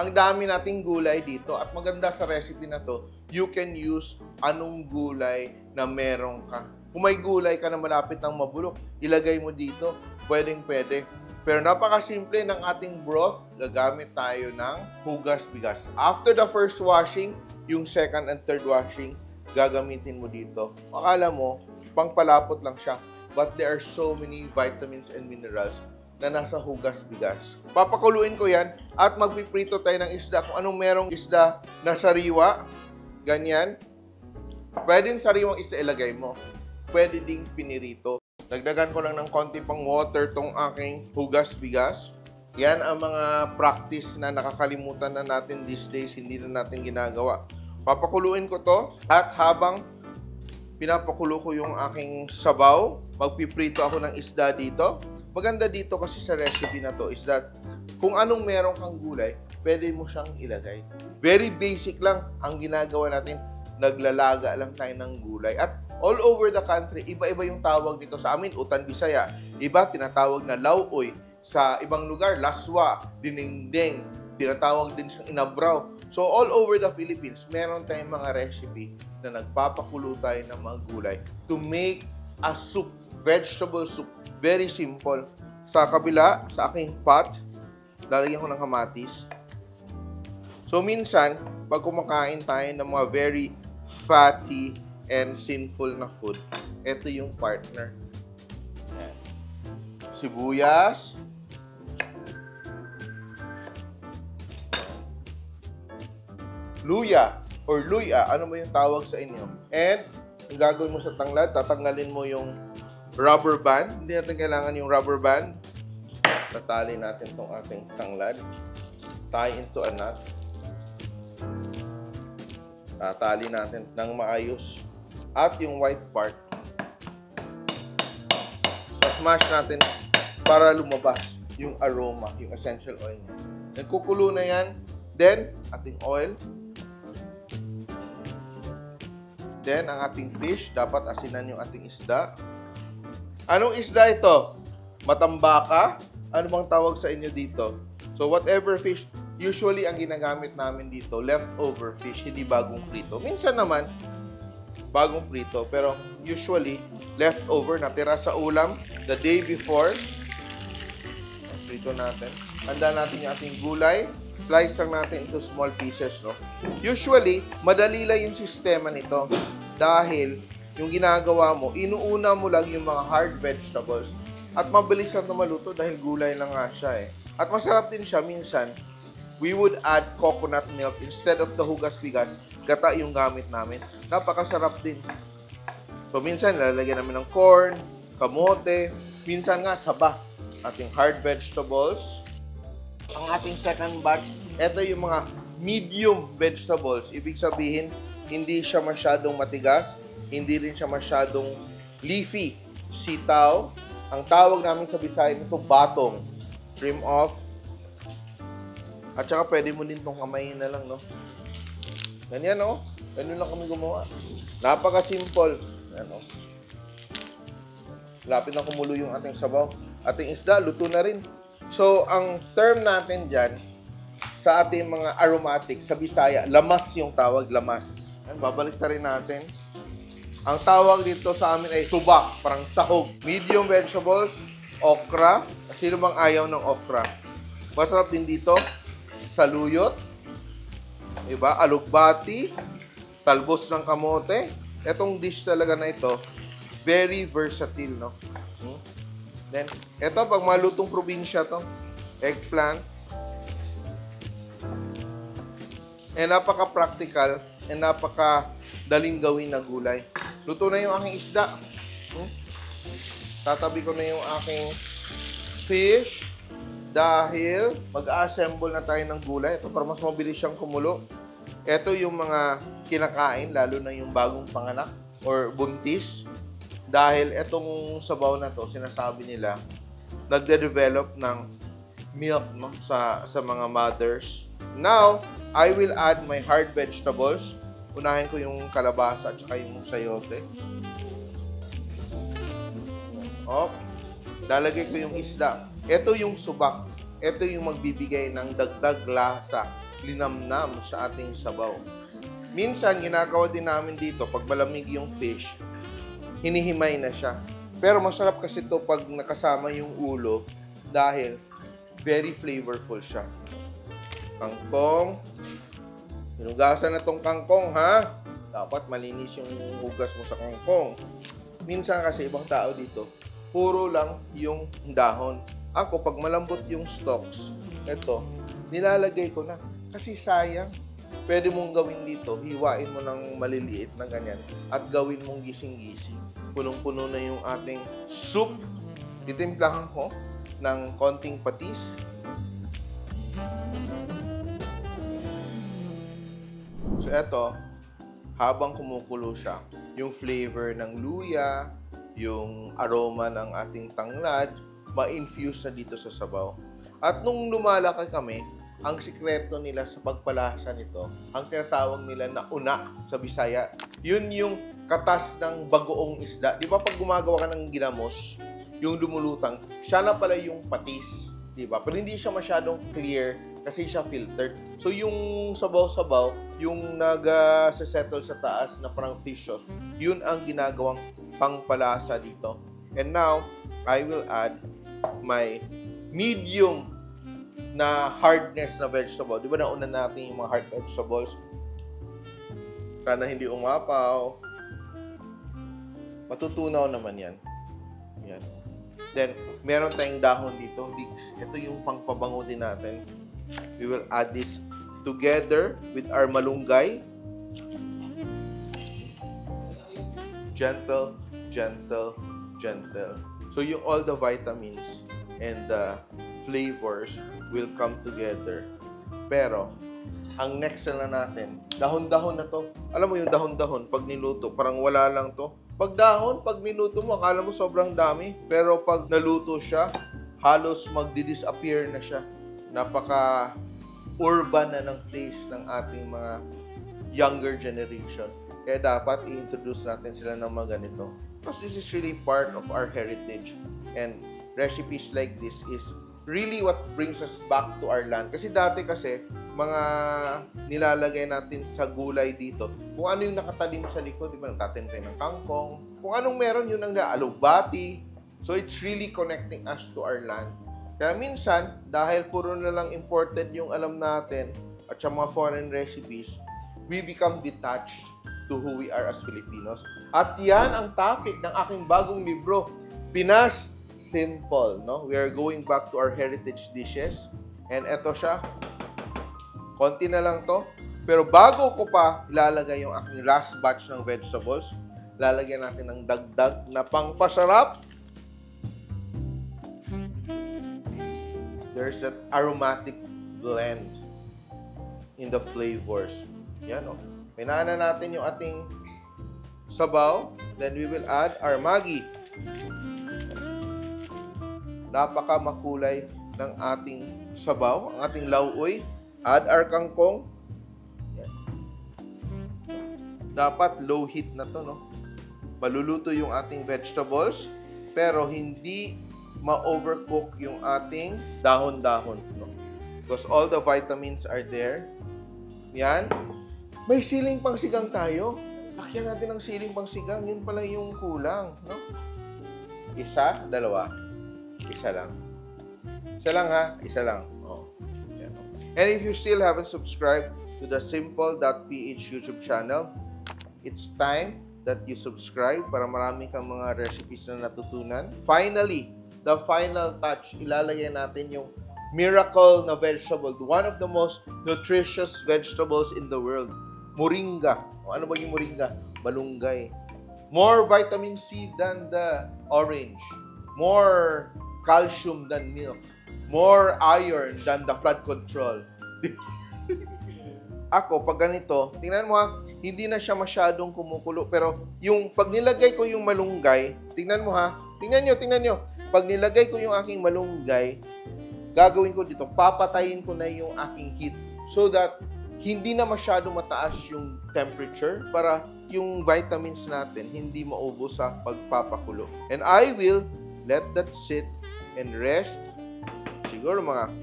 ang dami nating gulay dito at maganda sa recipe na to, you can use anong gulay na meron ka. Kung may gulay ka na malapit ng mabulok, ilagay mo dito, pwedeng-pwede. Pero napakasimple ng ating broth, gagamit tayo ng hugas bigas. After the first washing, yung second and third washing, gagamitin mo dito. Akala mo, pangpalapot lang siya. But there are so many vitamins and minerals na nasa hugas bigas. Papakuluin ko yan at magpiprito tayo ng isda. Kung anong merong isda na sariwa, ganyan, pwedeng sariwang isda ilagay mo. Pwede ding pinirito. Dagdagan ko lang ng konti pang water tong aking hugas bigas. Yan ang mga practice na nakakalimutan na natin these days, hindi na natin ginagawa. Papakuluin ko to at habang pinapakulo ko yung aking sabaw, magpiprito ako ng isda dito. Maganda dito kasi sa recipe na to is that kung anong meron kang gulay, pwede mo siyang ilagay. Very basic lang ang ginagawa natin. Naglalaga lang tayo ng gulay. At all over the country, iba-iba yung tawag dito sa amin, Utan Bisaya. Iba, tinatawag na lauoy. Sa ibang lugar, laswa, dinengdeng. Tinatawag din siyang inabraw. So, all over the Philippines, meron tayong mga recipe na nagpapakulo tayo ng mga gulay to make a soup, vegetable soup. Very simple. Sa kabila, sa aking pot, lalagyan ko ng kamatis. So, minsan, pag kumakain tayo ng mga very fatty and sinful na food, ito yung partner. Ayan. Sibuyas. Luya or luya, ano ba yung tawag sa inyo? And, ang gagawin mo sa tanglad, tatanggalin mo yung rubber band. Hindi natin kailangan yung rubber band. Tatali natin tong ating tanglad. Tie into a knot. Tatali natin ng maayos. At yung white part, so smash natin para lumabas yung aroma, yung essential oil niya. Nagkukulo na yan. Then, ating oil. Then, ang ating fish. Dapat asinan yung ating isda. Anong isda ito? Matambaka? Ano bang tawag sa inyo dito? So, whatever fish, usually ang ginagamit namin dito, leftover fish, hindi bagong prito. Minsan naman, bagong prito. Pero usually, leftover, natira sa ulam the day before. Prito natin. Handa natin yung ating gulay. Slice lang natin into small pieces, no? Usually, madali lang yung sistema nito. Dahil, yung ginagawa mo, inuuna mo lang yung mga hard vegetables. At mabilis lang na maluto dahil gulay lang nga siya, eh. At masarap din siya minsan. We would add coconut milk instead of the hugas bigas. Gata yung gamit namin. Napakasarap din. So, minsan, lalagyan namin ng corn, kamote, minsan nga, saba. Ating hard vegetables. Ang ating second batch, ito yung mga medium vegetables. Ibig sabihin, hindi siya masyadong matigas, hindi rin siya masyadong leafy. Sitaw. Ang tawag namin sa Bisaya nito, batong. Trim off. At saka pwede mo din itong kamayin na lang, no? Ganyan, no? Ganyan lang kami gumawa. Napaka-simple. Ano? Lapit na kumulo yung ating sabaw. Ating isda, luto na rin. So, ang term natin dyan, sa ating mga aromatic, sa Bisaya, lamas yung tawag, lamas. Babalik na rin natin. Ang tawag dito sa amin ay tubak, parang sahog. Medium vegetables, okra. Sino bang ayaw ng okra? Masarap din dito, saluyot, diba? Alugbati, talbos ng kamote. Etong dish talaga na ito, very versatile, no? Then, eto, pag malutong probinsya to, eggplant. And napaka-practical and napaka-daling gawin na gulay. Luto na yung aking isda. Tatabi ko na yung aking fish dahil mag-assemble na tayo ng gulay. Ito, para mas mabilis siyang kumulo. Ito yung mga kinakain, lalo na yung bagong panganak or buntis. Dahil etong sabaw na to, sinasabi nila, nagde-develop ng milk, no, sa mga mothers. Now, I will add my hard vegetables. Unahin ko yung kalabasa at saka yung sayote. Lalagay ko yung isda. Ito yung subak. Ito yung magbibigay ng dagdag lasa linamnam sa ating sabaw. Minsan, ginagawa din namin dito, pag malamig yung fish, hinihimay na siya. Pero masarap kasi ito pag nakasama yung ulo dahil very flavorful siya. Kangkong. Hinugasan na tong kangkong, ha? Dapat malinis yung hugas mo sa kangkong. Minsan kasi ibang tao dito, puro lang yung dahon. Ako, pag malambot yung stalks, ito, nilalagay ko na. Kasi sayang. Pwede mong gawin dito, hiwain mo ng maliliit na ganyan at gawin mong gising-gising. Punong-puno na yung ating soup. Titimplahan ko ng konting patis. So, eto, habang kumukulo siya, yung flavor ng luya, yung aroma ng ating tanglad, ma-infuse na dito sa sabaw. At nung lumalaki kami, ang sikreto nila sa pagpalasa nito, ang tinatawag nila na una sa Bisaya, yun yung katas ng bagoong isda. Di ba pag gumagawa ka ng ginamos, yung lumulutang, siya na pala yung patis. Di ba? Pero hindi siya masyadong clear kasi siya filtered. So yung sabaw-sabaw, yung nag-settle sa taas na parang fish sauce, yun ang ginagawang pangpalasa dito. And now, I will add my medium na hardness na vegetable. Di ba nauna natin yung mga hard vegetables? Sana hindi umapaw. Matutunaw naman yan. Yan. Then, meron tayong dahon dito. Ito yung pangpabango din natin. We will add this together with our malunggay. Gentle, gentle, gentle. So, yung all the vitamins and the flavors will come together. Pero, ang next na natin, dahon-dahon na to. Alam mo yung dahon-dahon, pag niluto, parang wala lang to. Pag dahon, pag niluto mo, akala mo sobrang dami. Pero pag naluto siya, halos magdi-disappear na siya. Napaka-urban na ng taste ng ating mga younger generation. Kaya dapat i-introduce natin sila ng mga ganito. Because this is really part of our heritage. And recipes like this is really what brings us back to our land. Kasi dati kasi, mga nilalagay natin sa gulay dito, kung ano yung nakatalim sa likod, di ba, nagtatanim tayo ng kangkong, kung anong meron yun ang alubati. So it's really connecting us to our land. Kaya minsan, dahil puro na lang imported yung alam natin at sa mga foreign recipes, we become detached to who we are as Filipinos. At yan ang topic ng aking bagong libro, Pinas Simple, no? We are going back to our heritage dishes. And eto siya. Konti na lang to. Pero bago ko pa ilalagay yung aking last batch ng vegetables, lalagyan natin ng dagdag na pangpasarap. There's that aromatic blend in the flavors. Yan, oh. Pinaan na natin yung ating sabaw. Then we will add our Maggi. Napaka makulay ng ating sabaw, ang ating lauoy. Add our kangkong. Yan. Dapat low heat na to, no? Maluluto yung ating vegetables, pero hindi ma-overcook yung ating dahon-dahon, no? Because all the vitamins are there. Yan. May siling pangsigang tayo. Lakyan natin ng siling pangsigang. Yun pala yung kulang, no? Isa, dalawa. Isa lang. Isa lang, ha? Isa lang. Oh. Yan. And if you still haven't subscribed to the Simple.ph YouTube channel, it's time that you subscribe para marami kang mga recipes na natutunan. Finally, the final touch, ilalagay natin yung miracle na vegetable, one of the most nutritious vegetables in the world, moringa. O, ano ba yung moringa? Malunggay. More vitamin C than the orange. More calcium than milk. More iron than the flood control. Ako, pag ganito, tingnan mo ha, hindi na siya masyadong kumukulo. Pero yung pag nilagay ko yung malunggay, tingnan mo ha, tingnan nyo. Pag nilagay ko yung aking malunggay, gagawin ko dito, papatayin ko na yung aking heat so that hindi na masyadong mataas yung temperature para yung vitamins natin hindi maubos sa pagpapakulo. And I will let that sit and rest siguro mga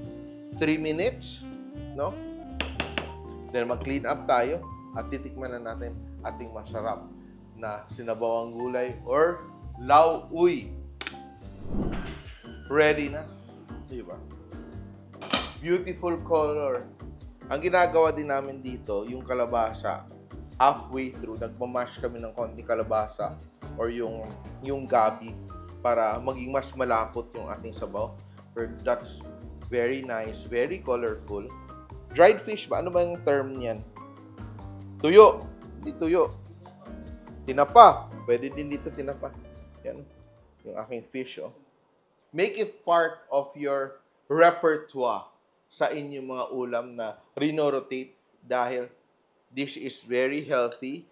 3 minutes, no? Then mag-clean up tayo at titikman na natin ating masarap na sinabawang gulay or lauoy. Ready na. Diba? Beautiful color. Ang ginagawa din namin dito, yung kalabasa, halfway through, nagmamash kami ng konting kalabasa or yung gabi para maging mas malapot yung ating sabaw. That's very nice, very colorful. Dried fish ba? Ano ba yung term niyan? Tuyo. Hindi tuyo. Tinapa. Pwede din dito tinapa. Yan. Yung aking fish, oh. Make it part of your repertoire sa inyong mga ulam na rino-rotate dahil this is very healthy,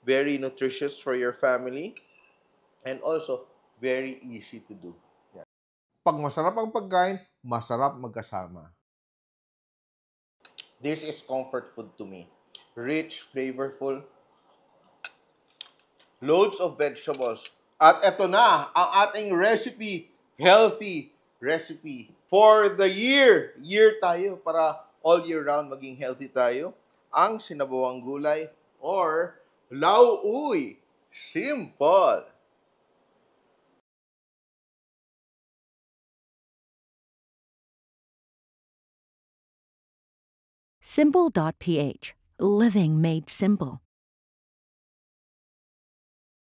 very nutritious for your family, and also very easy to do. Yan. Pag masarap ang pagkain, masarap magkasama. This is comfort food to me. Rich, flavorful, loads of vegetables. At eto na, ang ating recipe, healthy recipe for the year. Year tayo para all year round maging healthy tayo. Ang sinabawang gulay or lauoy. Simple. Simple.ph. Living made simple.